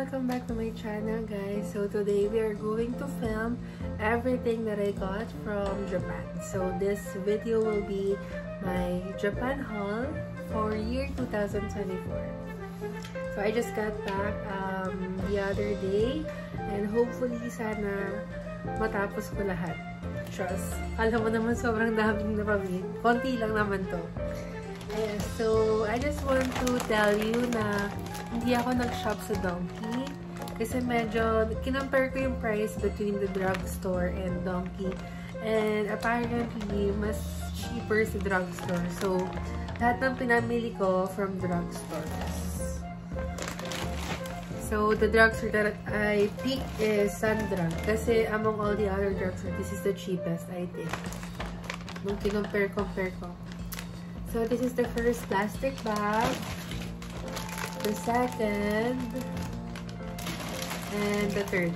Welcome back to my channel, guys. So today we are going to film everything that I got from Japan. So this video will be my Japan haul for year 2024. So I just got back the other day and hopefully sana matapos ko lahat. Trust. Alam mo naman sobrang daming napamit. Konti lang naman to. So I just want to tell you na hindi ako nag-shop sa Donkey kasi medyo kinompare ko yung price between the drugstore and Donkey, and apparently mas cheaper sa drugstore. So lahat ng pinamili ko from drugstores. So the drugstore that I picked is Sundrug kasi among all the other drugstores, this is the cheapest, I think. Nung kinompare ko. So this is the first plastic bag, the second, and the third.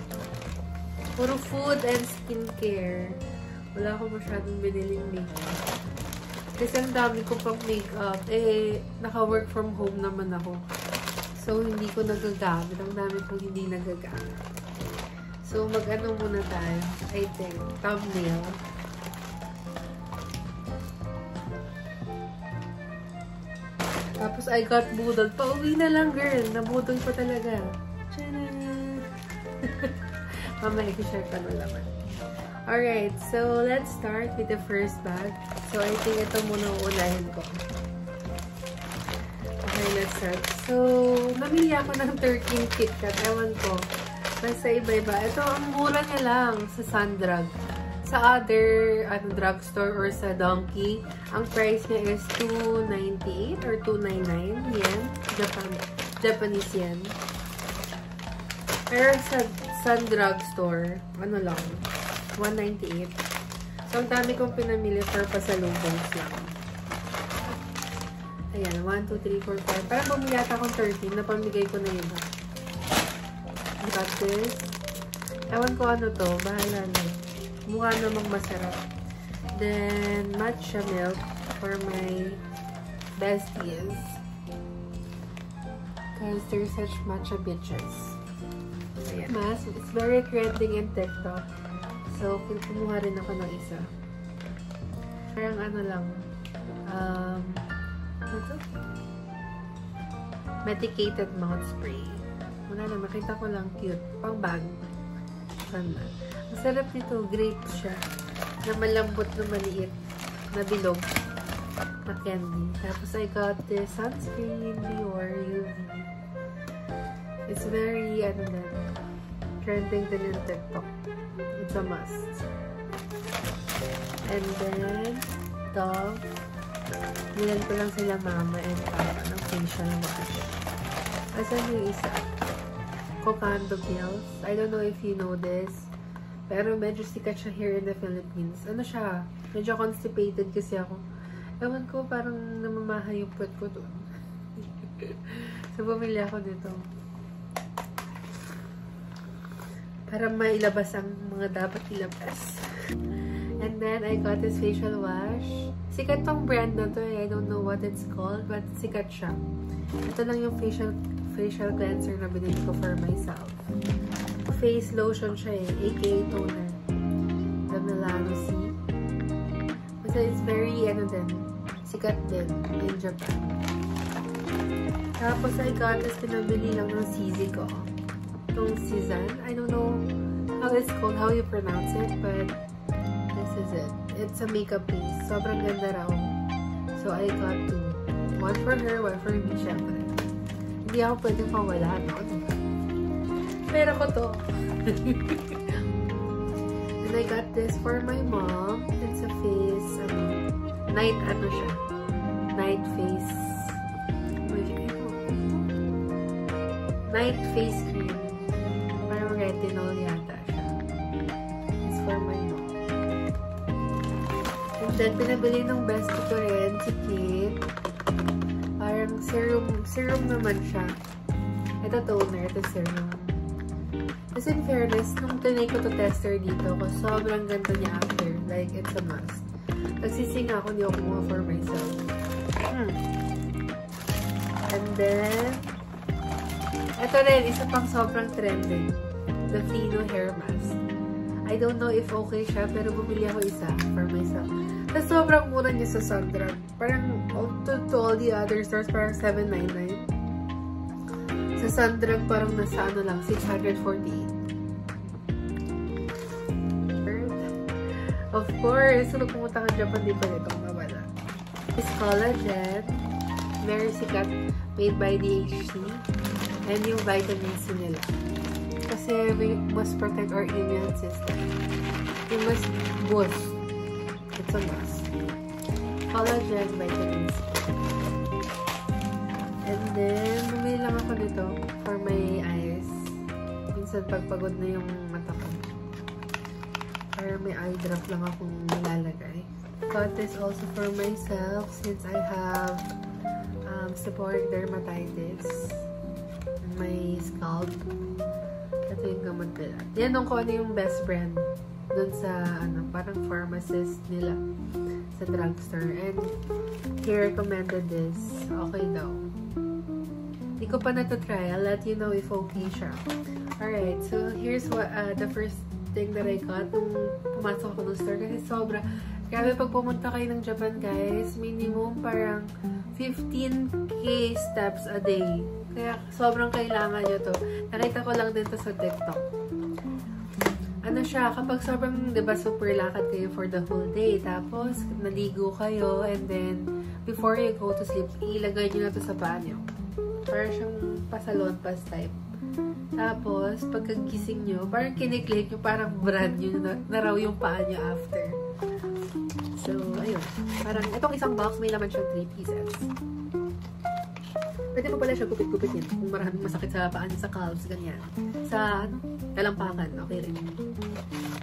Puro food and skincare. Wala akong masyadong biniling makeup. Kasi ang dami ko pang makeup. Naka-work from home naman ako. So, hindi ko nagagamit. Ang dami kong hindi nagagamit. So, mag-ano muna tayo. I think, thumbnail. Tapos, I got budol. Pauwi na lang, girl. Nabudol ko talaga. Tchanan! Mamaya, i-share ka na naman. Alright, so let's start with the first bag. So, I think ito muna unahin ko. Okay, let's start. So, namili ako ng 13 KitKat. Ewan ko. Basta iba-iba. Ito, ang mura niya lang sa Sundrug. Sa other drugstore or sa Donkey, ang price niya is 298 or 299 yen. Japanese yen. Pero sa Sundrug store, ano lang, 198. So, ang dami kong pinamili for pasalubongs lang. Ayan, 1, 2, 3, 4, 5. Parang bumili ata akong 13. Napamigay ko na yun. Got this. Ewan ko ano to. Bahala na. Mukha namang masarap. Then, matcha milk for my besties. Because they're such matcha bitches. Ayan. Mas, it's very trending in TikTok. So, kumuha rin ako ng isa. Parang ano lang. Ito? Medicated mouth spray. Wala na, makita ko lang cute. Pang bag. Sana. Ang sarap nito. Grape siya. Na malambot na maliit. Na bilog. Na candy. Tapos I got this sunscreen Dior UV. It's very, trending din in TikTok. It's a must. And then, Dove. Nilan ko lang sila mama and papa ng facial wash. Asan yung isa? Cocando Pills. I don't know if you know this. Pero medyo sikat siya here in the Philippines. Ano siya? Medyo constipated kasi ako. Ewan ko, parang namamaha yung puwet ko doon. So, bumili ako nito. Para mailabas ang mga dapat ilabas. And then, I got this facial wash. Sikat tong brand na to eh. I don't know what it's called, but sikat siya. Ito lang yung facial cleanser na binili ko for myself. Face lotion siya eh, aka toner. The Milano C. Kasi it's very, sikat din in Japan. Tapos I got this, pinabili lang ng sisi ko. Itong Cezanne. I don't know how it's called, how you pronounce it, but this is it. It's a makeup piece. Sobrang ganda raw. So I got two. One for her, one for me, syempre. Hindi ako pwedeng pawala, no? Pero ko to. And I got this for my mom. It's a face, night face. Night face cream. Parang retinol yata siya. It's for my mom. And then, pinabili ng bestie ko rin, si Kate. Parang serum naman siya. Ito toner, ito serum. Kasi in fairness, nung tinay ko to tester dito, sobrang ganda niya after. Like, it's a must. Nagsising ako, hindi ako kumuha for myself. And then, Ito rin, isa pang sobrang trending. The Fino hair mask. I don't know if okay siya, pero bumili ako isa for myself. Tapos sobrang mura niya sa Sandra. Parang to all the other stores, parang $7.99. Sa Sandra, parang nasa ano lang, $648. Of course, kung pumunta ka Japan, di pa nitong mawala. This collagen, very sikat, made by DHC. And yung vitamin C nila. Kasi we must protect our immune system. We must boost. It's a must. Collagen, vitamin C. And then, bumili lang ako nito for my eyes. Minsan pagpagod na yung mata ko. Or may eye drop lang akong nilalagay. Got this also for myself since I have seborrheic dermatitis in my scalp. Ito yung gamot nila. Yan ko ano yung best brand dun sa parang pharmacist nila sa drugstore. And he recommended this. Okay daw. Hindi ko pa na-try. I'll let you know if okay siya. Alright, so here's what the first thing that I got nung pumasok ako ng store kasi sobra. Grabe pag pumunta kayo ng Japan guys, minimum parang 15k steps a day. Kaya sobrang kailangan nyo to. Nakita ko lang din to sa TikTok. Ano siya, kapag sobrang, diba, super lakad kayo for the whole day, tapos naligo kayo, and then before you go to sleep, ilagay nyo na to sa paa nyo. Parang siyang pasalon pas type. Tapos, pagkagising nyo, parang kiniklik nyo, parang brand nyo na raw yung paa nyo after. So, ayun. Parang, itong isang box, may laman siyang 3 pieces. Pwede mo pala siya gupit-gupitin kung maraming masakit sa paa nyo, sa calves, ganyan. Sa, talampakan, okay rin.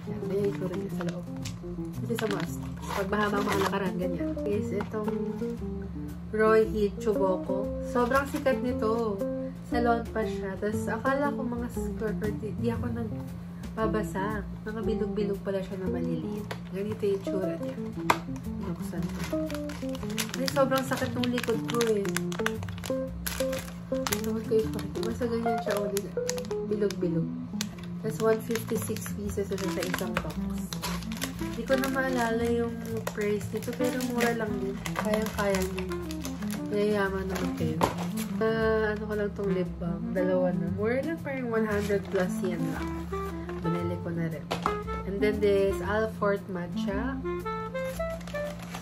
Yan, may ito rin sa loob. Kasi sa must. Pag mahamang mga lakaran, ganyan. Is itong Roy Heat Chuboko. Sobrang sikat nito. Salon pa siya. Tapos, akala ko mga squirt, di ako nagbabasa. Nakabilog-bilog pala siya na maliliit. Ganito yung tsura niya. Binuksan ko. Ay, sobrang sakit ng likod ko eh. Tinawad ko yung pakit. Basta ganyan siya ulit. Bilog-bilog. Tapos, 156 pieces na siya sa isang box. Hindi ko na maalala yung price nito, pero mura lang din. Kayang-kaya niya. Mayayaman naman kayo. Ano ko lang tong lip balm. Dalawa na. More lang parang 100 plus yan lang. Binili ko na rin. And then this Alfort Matcha.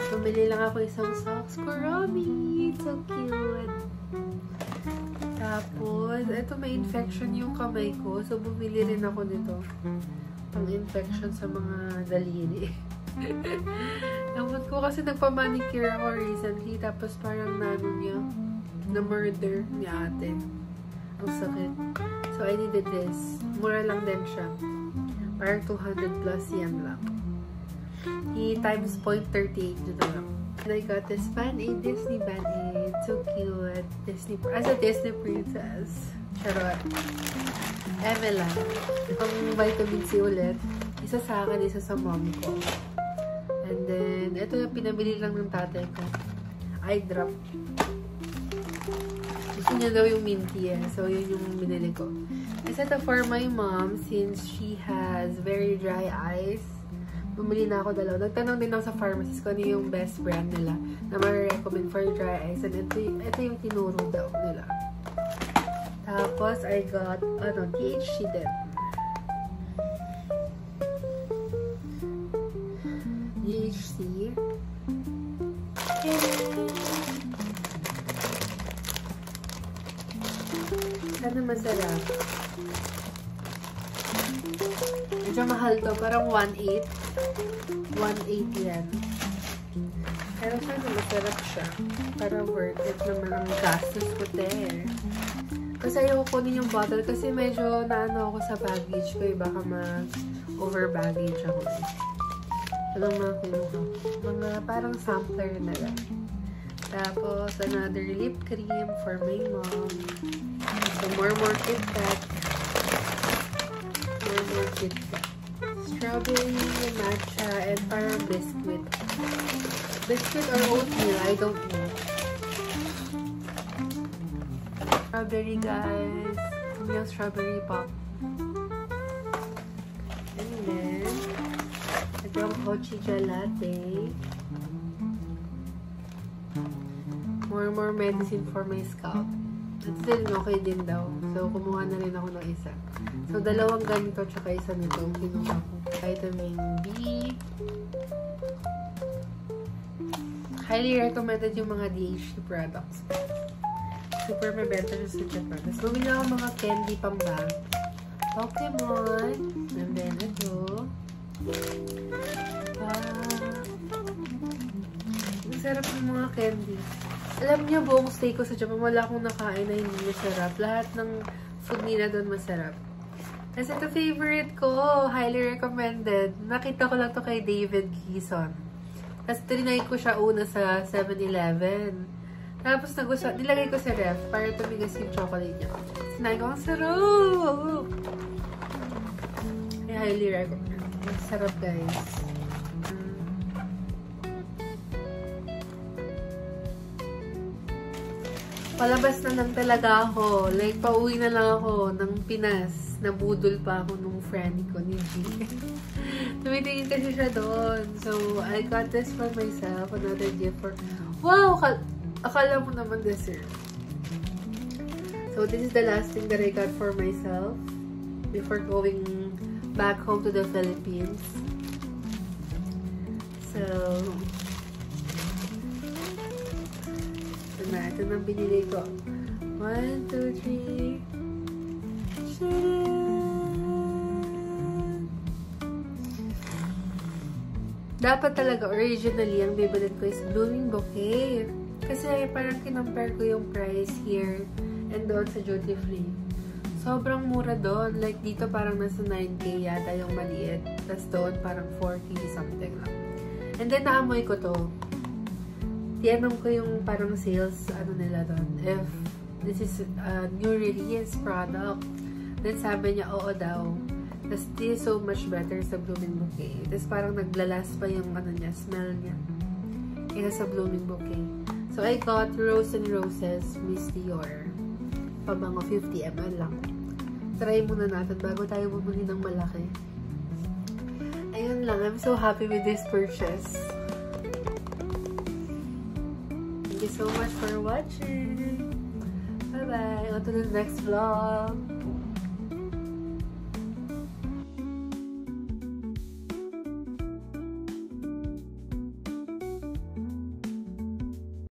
Bumili lang ako isang socks. Kurami! It's so cute! Tapos, eto may infection yung kamay ko. So, bumili rin ako nito. Pang infection sa mga daliri. Namot ko kasi nagpa-manicure ako recently. Tapos parang na-murder ni ate. Ang sakit. So, I needed this. Mura lang din siya. Parang 200 plus yan lang. Times 0.38 dito lang. And I got this Band-Aid, Disney Band-Aid. So cute. Disney, as a Disney princess. Charot. Emelan. Ang vitamin C ulit. Isa sa akin, isa sa mom ko. And then, ito yung pinabili lang ng tatay ko. Eye drop. Gusto niya daw yung minty eh. So, yun yung binili ko. Isa ito for my mom since she has very dry eyes. Bumili na ako dalawa. Nagtanong din ako sa pharmacist ko ano yung best brand nila na ma-recommend for dry eyes. And ito yung tinuro daw nila. Tapos, I got, THC din. THC. Sana masarap. Medyo mahal to. Parang 1.8. 1.8 yan. Pero sana masarap siya. Para worth it naman ang gastos ko there. Kasi ayoko kunin yung bottle kasi medyo naano ako sa baggage ko. Baka ma-over baggage ako. Anong mga kinuha? Mga parang sampler na lang. Tapos, another lip cream for my mom. So, more KitKat. More KitKat. Strawberry, matcha, and parang biscuit. Biscuit or oatmeal, I don't know. Strawberry, guys. ng strawberry pop. And then, ito ang Hochi Latte. More medicine for my scalp. Ito din, okay din daw. So, kumuha na rin ako ng isa. So, dalawang ganito, tsaka isa nito. Kinuha ko. Vitamin B. Highly recommended yung mga DHC products. Super mabenta siya sa Japan. Tapos, bumili ako mga candy pambag. Pokemon. And then, ito. Ang sarap ng mga candy. Alam niyo, buong stay ko sa Japan, wala akong nakain na hindi masarap. Lahat ng food nila doon masarap. Kasi ito favorite ko. Highly recommended. Nakita ko lang to kay David Gison. Tapos trinay ko siya una sa 7-Eleven. Tapos nilagay ko sa ref para tumigas yung chocolate niya. Sinabi ko, ang sarap! I highly recommend. Ang sarap, guys. Palabas na lang talaga ako. Like, pauwi na lang ako ng Pinas. Nabudol pa ako nung friend ko ni G. Tumitingin kasi siya doon. So, I got this for myself. Another gift for... Wow! Akala mo naman dessert. So, this is the last thing that I got for myself before going back home to the Philippines. So... Ito nang binili ko. 1, 2, 3. Dapat talaga, originally, ang bibilin ko is Blooming Bouquet. Kasi parang kinompare ko yung price here and doon sa duty free. Sobrang mura doon. Like, dito parang nasa 9K yata yung maliit. Tapos doon parang 4K something lang. And then, naamoy ko to. Tinanong ko yung parang sales, nila doon, if this is a new release product. Then sabi niya, oo daw. Tapos, this is so much better sa Blooming Bouquet. Tapos, parang naglalas pa yung, smell niya. Kaya sa Blooming Bouquet. So, I got Rose and Roses Miss Dior. Pabango 50 ml lang. Try muna natin bago tayo bumili ng malaki. Ayun lang. I'm so happy with this purchase. Thank you so much for watching. Bye-bye. On to the next vlog.